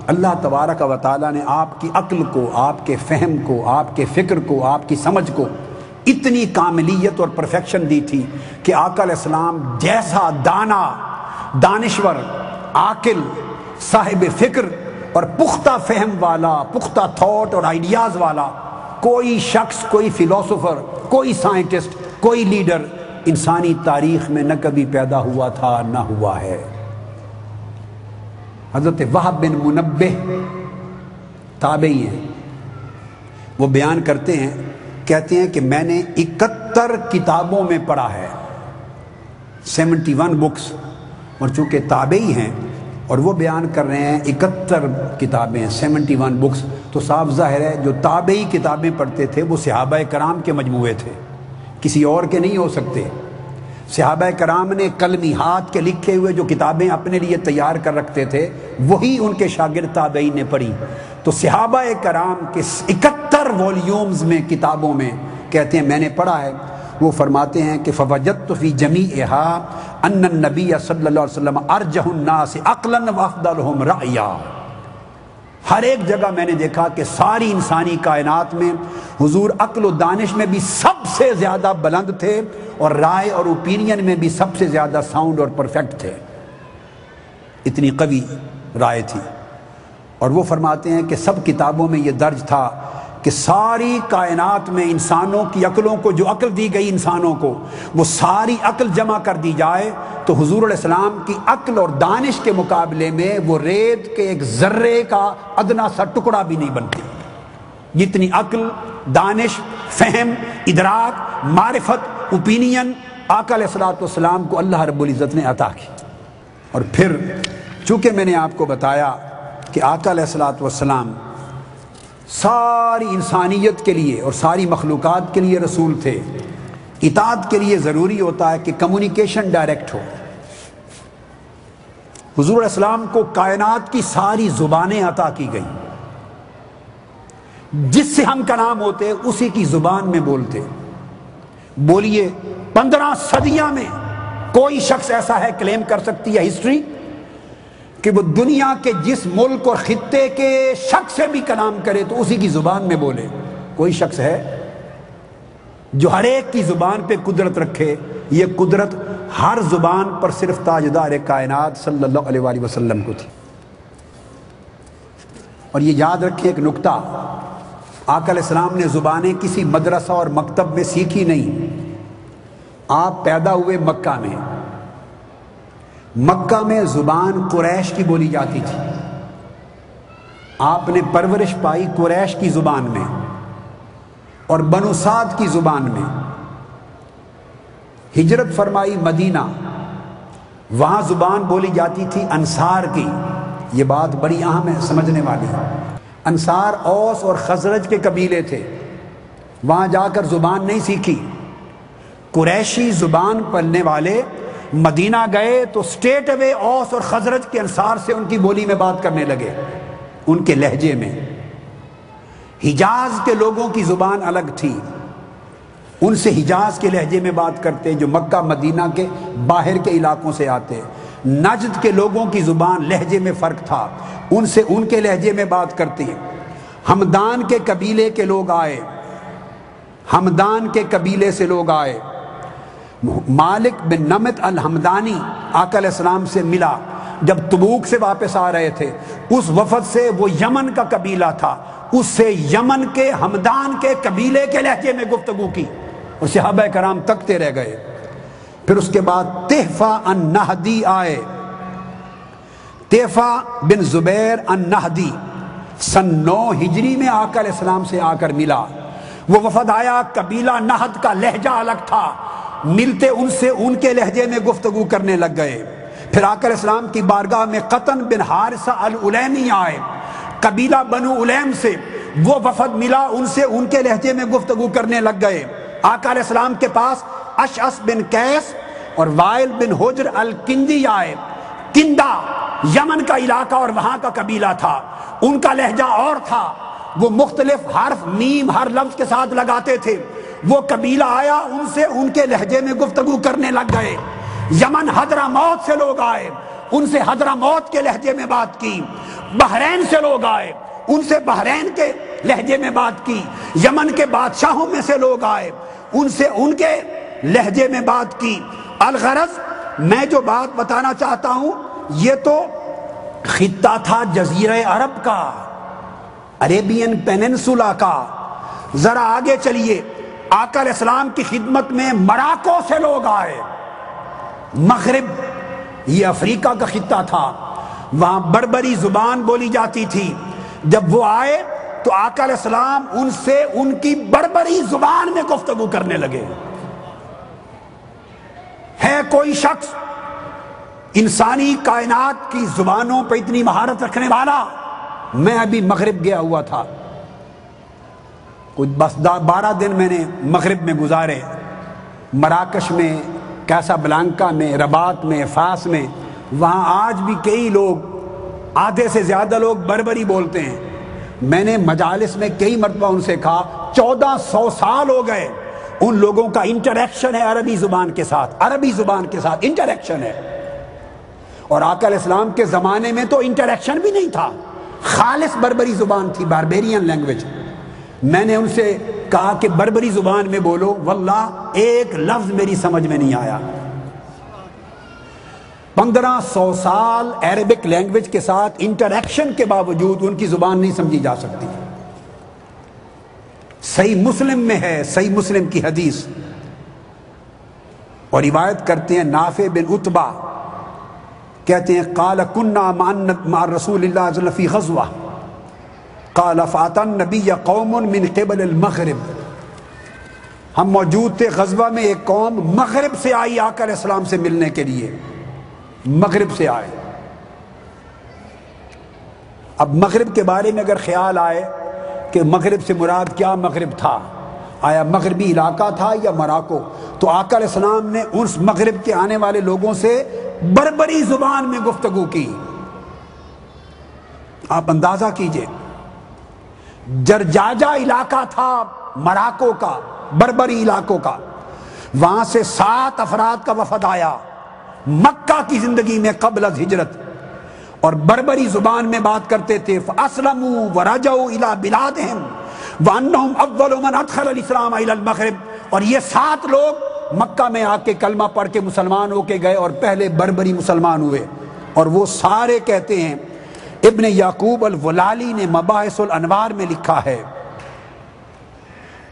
اللہ تبارک و تعالیٰ نے آپ کی عقل کو، آپ کے فہم کو، آپ کے فکر کو، آپ کی سمجھ کو اتنی کاملیت اور پرفیکشن دی تھی کہ آقا علیہ السلام جیسا دانا، دانشور، عاقل، صاحب فکر اور پختہ فہم والا، پختہ تھاٹ اور آئیڈیاز والا کوئی شخص، کوئی فلاسفر، کوئی سائنٹسٹ، کوئی لیڈر انسانی تاریخ میں نہ کبھی پیدا ہوا تھا نہ ہوا ہے۔ حضرت وہب بن منبہ تابعی ہیں، وہ بیان کرتے ہیں، کہتے ہیں کہ میں نے 71 کتابوں میں پڑھا ہے، 71 بکس، اور چونکہ تابعی ہیں اور وہ بیان کر رہے ہیں 71 کتابیں، 71 بکس، تو صاف ظاہر ہے جو تابعی کتابیں پڑھتے تھے وہ صحابہ کرام کے مجموعے تھے، کسی اور کے نہیں ہو سکتے۔ صحابہ کرام نے قلمی ہاتھ کے لکھے ہوئے جو کتابیں اپنے لیے تیار کر رکھتے تھے وہی ان کے شاگرد تابعین نے پڑھی۔ تو صحابہ کرام کے 71 والیومز میں، کتابوں میں، کہتے ہیں میں نے پڑھا ہے۔ وہ فرماتے ہیں کہ فوجدت فی جمیعہا ان النبی صلی اللہ علیہ وسلم ارجح الناس عقلا وافضلهم رأیا۔ ہر ایک جگہ میں نے دیکھا کہ ساری انسانی کائنات میں حضور عقل و دانش میں بھی سب سے زیادہ بلند تھے، اور رائے اور اوپینین میں بھی سب سے زیادہ ساؤنڈ اور پرفیکٹ تھے، اتنی قوی رائے تھی۔ اور وہ فرماتے ہیں کہ سب کتابوں میں یہ درج تھا کہ ساری کائنات میں انسانوں کی عقلوں کو، جو عقل دی گئی انسانوں کو، وہ ساری عقل جمع کر دی جائے تو حضور علیہ السلام کی عقل اور دانش کے مقابلے میں وہ ریت کے ایک ذرے کا ادنا سا ٹکڑا بھی نہیں بنتی، جتنی عقل، دانش، فہم، ادراک، معرفت، اوپینین آقا علیہ السلام کو اللہ رب العزت نے عطا کی۔ اور پھر چونکہ میں نے آپ کو بتایا کہ آقا علیہ السلام ساری انسانیت کے لیے اور ساری مخلوقات کے لیے رسول تھے، اطاعت کے لیے ضروری ہوتا ہے کہ کمیونیکیشن ڈائریکٹ ہو۔ حضور علیہ السلام کو کائنات کی ساری زبانیں عطا کی گئیں، جس سے ہم کلام ہوتے اسی کی زبان میں بولتے۔ بولیے 15 صدیاں میں کوئی شخص ایسا ہے کلیم کر سکتی ہے ہسٹری کہ وہ دنیا کے جس ملک اور خطے کے شخص سے بھی کلام کرے تو اسی کی زبان میں بولے؟ کوئی شخص ہے جو ہر ایک کی زبان پہ قدرت رکھے؟ یہ قدرت ہر زبان پر صرف تاجدار کائنات صلی اللہ علیہ وآلہ وسلم کو تھی۔ اور یہ یاد رکھیں ایک نکتہ، آقا علیہ السلام نے زبانیں کسی مدرسہ اور مکتب میں سیکھی نہیں، آپ پیدا ہوئے مکہ میں، مکہ میں زبان قریش کی بولی جاتی تھی، آپ نے پرورش پائی قریش کی زبان میں اور بنو سعد کی زبان میں۔ ہجرت فرمائی مدینہ، وہاں زبان بولی جاتی تھی انصار کی۔ یہ بات بڑی اہم ہے، سمجھنے والی۔ انصار اوس اور خزرج کے قبیلے تھے، وہاں جا کر زبان نہیں سیکھی۔ قریشی زبان پڑھنے والے مدینہ گئے تو سٹیٹ اوے اوس اور خزرج کے انصار سے ان کی بولی میں بات کرنے لگے، ان کے لہجے میں۔ حجاز کے لوگوں کی زبان الگ تھی، ان سے حجاز کے لہجے میں بات کرتے جو مکہ مدینہ کے باہر کے علاقوں سے آتے۔ نجد کے لوگوں کی زبان لہجے میں فرق تھا، ان سے ان کے لہجے میں بات کرتی۔ ہمدان کے قبیلے کے لوگ آئے، ہمدان کے قبیلے سے لوگ آئے۔ مالک بن نمط الحمدانی آقا علیہ السلام سے ملا جب تبوک سے واپس آ رہے تھے، اس وفد سے، وہ یمن کا قبیلہ تھا، اس سے یمن کے ہمدان کے قبیلے کے لہجے میں گفتگو کی، اور صحابہ کرام تکتے رہ گئے۔ پھر اس کے بعد تحفہ النہدی آئے، تحفہ بن زبیر النہدی سن 9 ہجری میں آقا علیہ السلام سے آ کر ملا۔ وہ وفد آیا، قبیلہ نہد کا لہجہ الگ تھا، ملتے ان سے ان کے لہجے میں گفتگو کرنے لگ گئے۔ پھر آقا علیہ السلام کی بارگاہ میں قطن بن حارثہ العلیمی آئے، قبیلہ بنو علیم سے، وہ وفد ملا، ان سے ان کے لہجے میں گفتگو کرنے لگ گئے۔ آقا علیہ السلام کے پاس اشعث بن قیس اور وائل بن حجر الکندی آئے، کندہ یمن کا علاقہ اور وہاں کا قبیلہ تھا، ان کا لہجہ اور تھا، وہ مختلف حرف میم ہر لفظ کے ساتھ لگاتے تھے۔ وہ قبیلہ آیا، ان سے ان کے لہجے میں گفتگو کرنے لگ گئے۔ یمن حضرموت سے لوگ آئے، ان سے حضرموت کے لہجے میں بات کی، بحرین سے لوگ آئے ان سے بحرین کے لہجے میں بات کی، یمن کے بادشاہوں میں سے لوگ آئے ان سے ان کے لہجے میں بات کی۔ الغرض میں جو بات بتانا چاہتا ہوں، یہ تو خطہ تھا جزیرہ عرب کا، عربین پیننسولا کا۔ ذرا آگے چلیے، آقا علیہ السلام کی خدمت میں مراکو سے لوگ آئے، مغرب یہ افریقہ کا خطہ تھا، وہاں بربری زبان بولی جاتی تھی۔ جب وہ آئے تو آقا علیہ السلام ان سے ان کی بربری زبان میں گفتگو کرنے لگے۔ ہے کوئی شخص انسانی کائنات کی زبانوں پہ اتنی مہارت رکھنے والا؟ میں ابھی مغرب گیا ہوا تھا، کچھ بس 12 دن میں نے مغرب میں گزارے، مراکش میں، کیسا بلانکا میں، رباط میں، فاس میں۔ وہاں آج بھی کئی لوگ، آدھے سے زیادہ لوگ بربری بولتے ہیں۔ میں نے مجالس میں کئی مرتبہ ان سے کہا 1400 سال ہو گئے، ان لوگوں کا انٹریکشن ہے عربی زبان کے ساتھ، عربی زبان کے ساتھ انٹریکشن ہے۔ اور آقا علیہ السلام کے زمانے میں تو انٹریکشن بھی نہیں تھا، خالص بربری زبان تھی، باربیرین لینگویج۔ میں نے ان سے کہا کہ بربری زبان میں بولو، واللہ ایک لفظ میری سمجھ میں نہیں آیا۔ 1500 سال عربک لینگویج کے ساتھ انٹریکشن کے باوجود ان کی زبان نہیں سمجھی جا سکتی۔ صحیح مسلم میں ہے، صحیح مسلم کی حدیث، اور روایت کرتے ہیں نافع بن عتبہ کہتے ہیں قال كنا مع رسول اللہ صلی اللہ علیہ وسلم فی غزوہ قال فاتى النبي قوم من قبل المغرب، ہم موجود تھے غزوہ میں، ایک قوم مغرب سے آئی آقا علیہ السلام سے ملنے کے لیے، مغرب سے آئے۔ اب مغرب کے بارے میں اگر خیال آئے کہ مغرب سے مراد کیا مغرب تھا، آیا مغربی علاقہ تھا یا مراکو، تو آقا علیہ السلام نے اس مغرب کے آنے والے لوگوں سے بربری زبان میں گفتگو کی۔ آپ اندازہ کیجئے، جرجاجا علاقہ تھا مراکو کا، بربری علاقوں کا، وہاں سے 7 افراد کا وفد آیا مکہ کی زندگی میں قبل از ہجرت، اور بربری زبان میں بات کرتے تھے۔ فَأَسْلَمُوا وَرَجَعُوا إِلَى بِلَادِهِمْ وَأَنَّهُمْ أَوَّلُ مَنْ أَدْخَلَ الْإِسْلَامَ إِلَى الْمَغْرِبِ، اور یہ 7 لوگ مکہ میں آ کے کلمہ پڑھ کے مسلمان ہو کے گئے اور پہلے بربری مسلمان ہوئے، اور وہ سارے کہتے ہیں۔ ابن یعقوب الولالی نے مباحث الانوار میں لکھا ہے،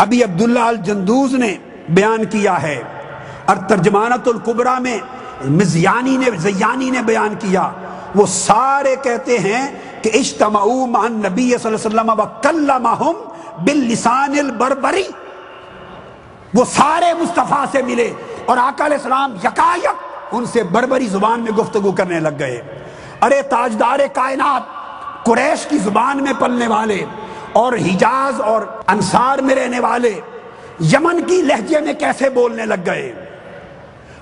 ابی عبداللہ الجندوز نے بیان کیا ہے، اور ترجمانۃ الکبریٰ میں زیانی نے بیان کیا، وہ سارے کہتے ہیں کہ اجتمعوا مع النبی صلی اللہ علیہ وسلم وکلمہم باللسان البربری، وہ سارے مصطفیٰ سے ملے اور آقا علیہ السلام یکایک ان سے بربری زبان میں گفتگو کرنے لگ گئے۔ ارے تاجدار کائنات، قریش کی زبان میں پلنے والے اور حجاز اور انصار میں رہنے والے یمن کی لہجے میں کیسے بولنے لگ گئے،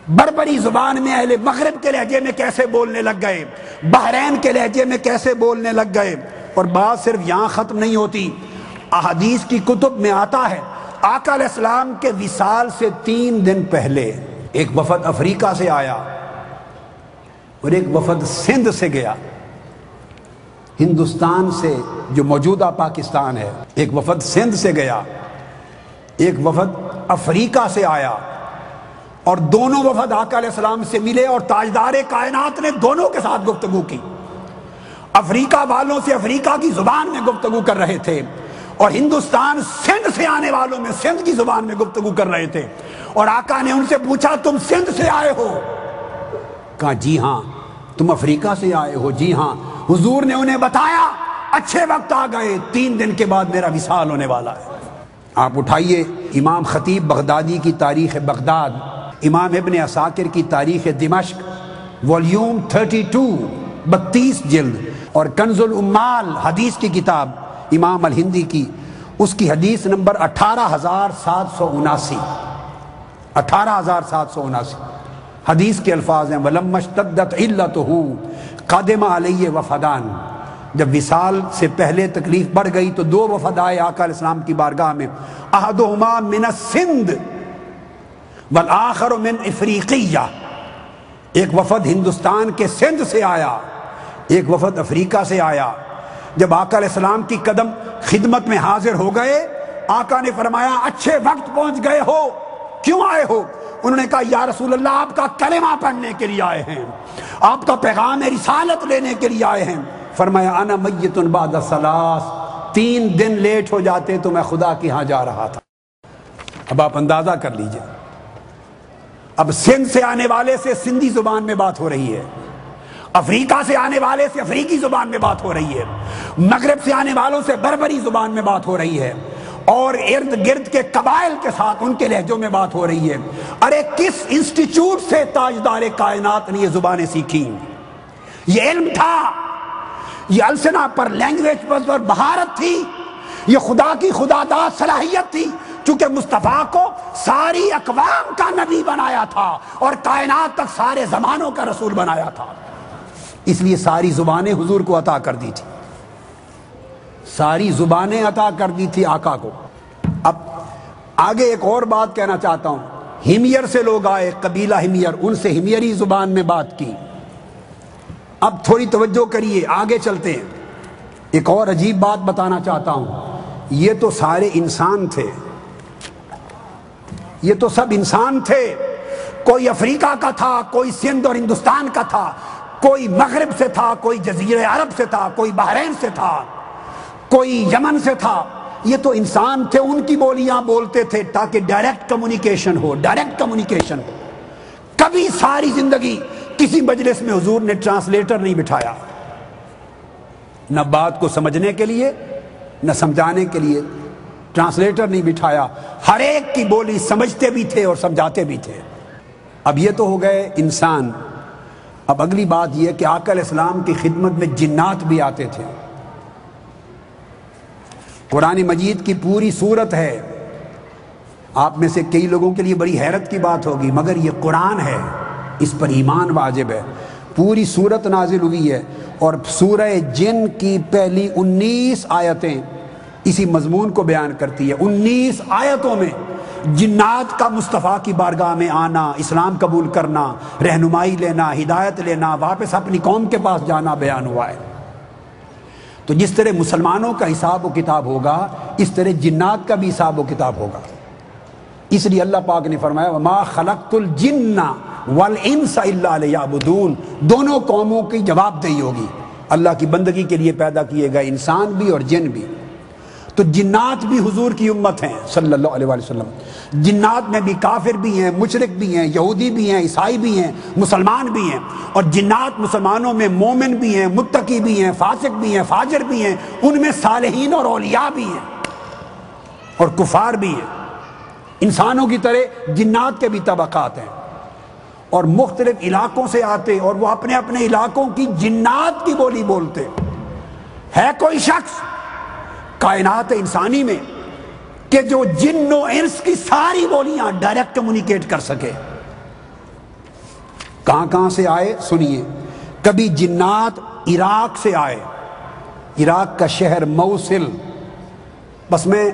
بربری زبان میں اہل مغرب کے لہجے میں کیسے بولنے لگ گئے، بحرین کے لہجے میں کیسے بولنے لگ گئے۔ اور بات صرف یہاں ختم نہیں ہوتی، احادیث کی کتب میں آتا ہے آقا علیہ السلام کے وصال سے 3 دن پہلے ایک وفد افریقہ سے آیا اور ایک وفد سندھ سے گیا، ہندوستان سے جو موجودہ پاکستان ہے، ایک وفد سندھ سے گیا، ایک وفد افریقہ سے آیا، اور دونوں وفد آقا علیہ السلام سے ملے اور تاجدار کائنات نے دونوں کے ساتھ گفتگو کی۔ افریقہ والوں سے افریقہ کی زبان میں گفتگو کر رہے تھے، اور ہندوستان سندھ سے آنے والوں میں سندھ کی زبان میں گفتگو کر رہے تھے، اور آقا نے ان سے پوچھا تم سندھ سے آئے ہو؟ کہا جی ہاں۔ تم افریقہ سے آئے ہو؟ جی ہاں۔ حضور نے انہیں بتایا اچھے وقت آ گئے، 3 دن کے بعد میرا وصال ہونے والا ہے۔ آپ اٹھائیے امام خطیب بغدادی کی تاریخ بغداد، امام ابن عساکر کی تاریخ دمشق والیوم 32 32 جلد، اور کنز الامال حدیث کی کتاب امام الہندی کی، اس کی حدیث نمبر 18779 18779 حدیث کے الفاظ ہیں وَلَمَّا اشْتَدَّتْ عِلَّتُهُ قَدِمَ عَلَيَّ وَفَدَانِ، جب وصال سے پہلے تکلیف بڑھ گئی تو 2 وفد آئے آقا علیہ السلام کی بارگاہ میں، احدهما من السند والآخر من افریقیہ، ایک وفد ہندوستان کے سندھ سے آیا، ایک وفد افریقہ سے آیا۔ جب آقا علیہ السلام کی قدم خدمت میں حاضر ہو گئے، آقا نے فرمایا اچھے وقت پہنچ گئے ہو، کیوں آئے ہو؟ انہوں نے کہا یا رسول اللہ آپ کا کلمہ پڑھنے کے لیے آئے ہیں، آپ کا پیغام رسالت لینے کے لیے آئے ہیں۔ فرمایا انا میت بعد الثلاث، 3 دن لیٹ ہو جاتے تو میں خدا کے ہاں جا رہا تھا۔ اب آپ اندازہ کر لیجئے، اب سندھ سے آنے والے سے سندھی زبان میں بات ہو رہی ہے، افریقہ سے آنے والے سے افریقی زبان میں بات ہو رہی ہے، مغرب سے آنے والوں سے بربری زبان میں بات ہو رہی ہے، اور ارد گرد کے قبائل کے ساتھ ان کے لہجوں میں بات ہو رہی ہے۔ ارے کس انسٹیٹیوٹ سے تاجدار کائنات نے یہ زبانیں سیکھی؟ یہ علم تھا، یہ السنہ پر، لینگویج پر بہارت تھی، یہ خدا کی خداداد صلاحیت تھی، چونکہ مصطفیٰ کو ساری اقوام کا نبی بنایا تھا اور کائنات تک سارے زمانوں کا رسول بنایا تھا، اس لیے ساری زبانیں حضور کو عطا کر دی تھی، ساری زبانیں عطا کر دی تھی آقا کو۔ اب آگے ایک اور بات کہنا چاہتا ہوں، ہمیر سے لوگ آئے، قبیلہ ہمیر، ان سے ہمیری زبان میں بات کی۔ اب تھوڑی توجہ کریے، آگے چلتے ہیں۔ ایک اور عجیب بات بتانا چاہتا ہوں، یہ تو سارے انسان تھے، یہ تو سب انسان تھے، کوئی افریقہ کا تھا، کوئی سندھ اور ہندوستان کا تھا، کوئی مغرب سے تھا، کوئی جزیرہ عرب سے تھا، کوئی بحرین سے تھا، کوئی یمن سے تھا، یہ تو انسان تھے، ان کی بولیاں بولتے تھے تاکہ ڈائریکٹ کمیونیکیشن ہو، ڈائریکٹ کمیونیکیشن ہو۔ کبھی ساری زندگی کسی مجلس میں حضور نے ٹرانسلیٹر نہیں بٹھایا، نہ بات کو سمجھنے کے لیے نہ سمجھانے کے لیے ٹرانسلیٹر نہیں بٹھایا، ہر ایک کی بولی سمجھتے بھی تھے اور سمجھاتے بھی تھے۔ اب یہ تو ہو گئے انسان، اب اگلی بات یہ کہ آقا علیہ السلام کی خدمت میں جنات بھی آتے تھے۔ قرآن مجید کی پوری سورت ہے، آپ میں سے کئی لوگوں کے لیے بڑی حیرت کی بات ہوگی، مگر یہ قرآن ہے، اس پر ایمان واجب ہے۔ پوری سورت نازل ہوئی ہے اور سورہ جن کی پہلی 19 آیتیں اسی مضمون کو بیان کرتی ہے۔ 19 آیتوں میں جنات کا مصطفیٰ کی بارگاہ میں آنا، اسلام قبول کرنا، رہنمائی لینا، ہدایت لینا، واپس اپنی قوم کے پاس جانا بیان ہوا ہے۔ تو جس طرح مسلمانوں کا حساب و کتاب ہوگا، اس طرح جنات کا بھی حساب و کتاب ہوگا۔ اس لیے اللہ پاک نے فرمایا وَمَا خَلَقْتُ الْجِنَّ وَالْإِنسَ إِلَّا لِيَعْبُدُونَ، دونوں قوموں کی جواب دہی ہوگی، اللہ کی بندگی کے لیے پیدا کیے گئے انسان بھی اور جن بھی۔ تو جنات بھی حضور کی امت ہیں صلی اللہ علیہ وسلم۔ جنات میں بھی کافر بھی ہیں، مشرک بھی ہیں، یہودی بھی ہیں، عیسائی بھی ہیں، مسلمان بھی ہیں، اور جنات مسلمانوں میں مومن بھی ہیں، متقی بھی ہیں، فاسق بھی ہیں، فاجر بھی ہیں، ان میں صالحین اور اولیاء بھی ہیں اور کفار بھی ہیں۔ انسانوں کی طرح جنات کے بھی طبقات ہیں اور مختلف علاقوں سے آتے، اور وہ اپنے اپنے علاقوں کی جنات کی بولی بولتے۔ ہے کوئی شخص کائنات انسانی میں کہ جو جن و انس کی ساری بولیاں ڈائریکٹ کمیونیکیٹ کر سکے؟ کہاں کہاں سے آئے سنیے۔ کبھی جنات عراق سے آئے، عراق کا شہر موصل، بس میں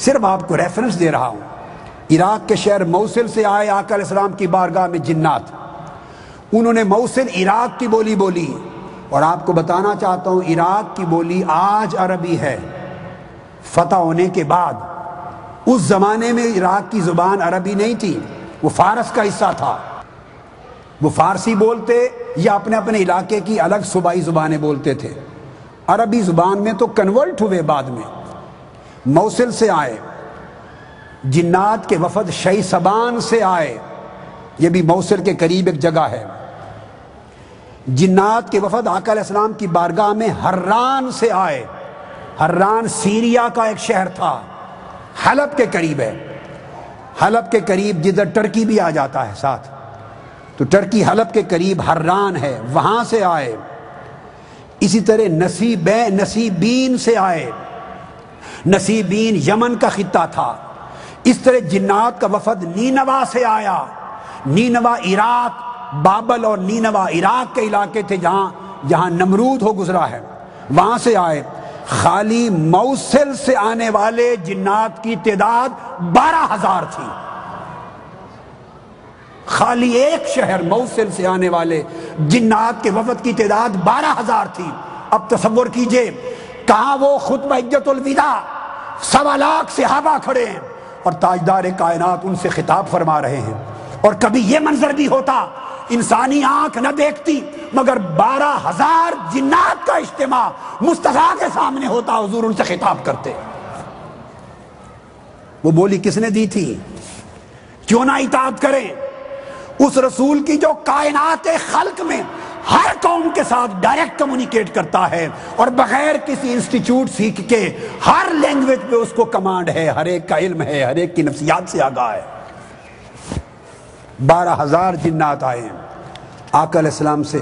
صرف آپ کو ریفرنس دے رہا ہوں، عراق کے شہر موصل سے آئے آقا علیہ السلام کی بارگاہ میں جنات۔ انہوں نے موصل عراق کی بولی بولی، اور آپ کو بتانا چاہتا ہوں عراق کی بولی آج عربی ہے، فتح ہونے کے بعد۔ اس زمانے میں عراق کی زبان عربی نہیں تھی، وہ فارس کا حصہ تھا، وہ فارسی بولتے یا اپنے اپنے علاقے کی الگ صوبائی زبانیں بولتے تھے، عربی زبان میں تو کنورٹ ہوئے بعد میں۔ موصل سے آئے جنات کے وفد، شہی سبان سے آئے، یہ بھی موصل کے قریب ایک جگہ ہے۔ جنات کے وفد آقا علیہ السلام کی بارگاہ میں حران سے آئے۔ حران سیریا کا ایک شہر تھا، حلب کے قریب ہے، حلب کے قریب جدھر ٹرکی بھی آ جاتا ہے ساتھ، تو ٹرکی حلب کے قریب حران ہے، وہاں سے آئے۔ اسی طرح نصیبین سے آئے، نصیبین یمن کا خطہ تھا۔ اس طرح جنات کا وفد نینوا سے آیا، نینوا عراق، بابل اور نینوا عراق کے علاقے تھے جہاں نمرود ہو گزرا ہے، وہاں سے آئے۔ خالی موصل سے آنے والے جنات کی تعداد 12,000 تھی، خالی ایک شہر موصل سے آنے والے جنات کے وفد کی تعداد 12,000 تھی۔ اب تصور کیجئے کہاں وہ خطبہ حجۃ الوداع 1.25 لاکھ صحابہ کھڑے ہیں اور تاجدار کائنات ان سے خطاب فرما رہے ہیں، اور کبھی یہ منظر بھی ہوتا انسانی آنکھ نہ دیکھتی مگر 12,000 جنات کا اجتماع مصطفیٰ کے سامنے ہوتا، حضور ان سے خطاب کرتے۔ وہ بولی کس نے دی تھی؟ کیوں نہ اطاعت کریں اس رسول کی جو کائنات خلق میں ہر قوم کے ساتھ ڈائریکٹ کمیونیکیٹ کرتا ہے اور بغیر کسی انسٹیٹیوٹ سیکھ کے ہر لینگویج پہ اس کو کمانڈ ہے، ہر ایک کا علم ہے، ہر ایک کی نفسیات سے آگاہ ہے۔ 12,000 جنات آئے ہیں آقا علیہ السلام سے،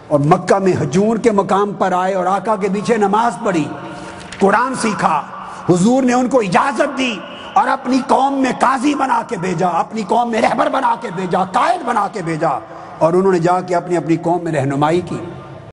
اور مکہ میں ہجون کے مقام پر آئے اور آقا کے پیچھے نماز پڑھی، قرآن سیکھا، حضور نے ان کو اجازت دی اور اپنی قوم میں قاضی بنا کے بھیجا، اپنی قوم میں رہبر بنا کے بھیجا، قائد بنا کے بھیجا، اور انہوں نے جا کے اپنی قوم میں رہنمائی کی۔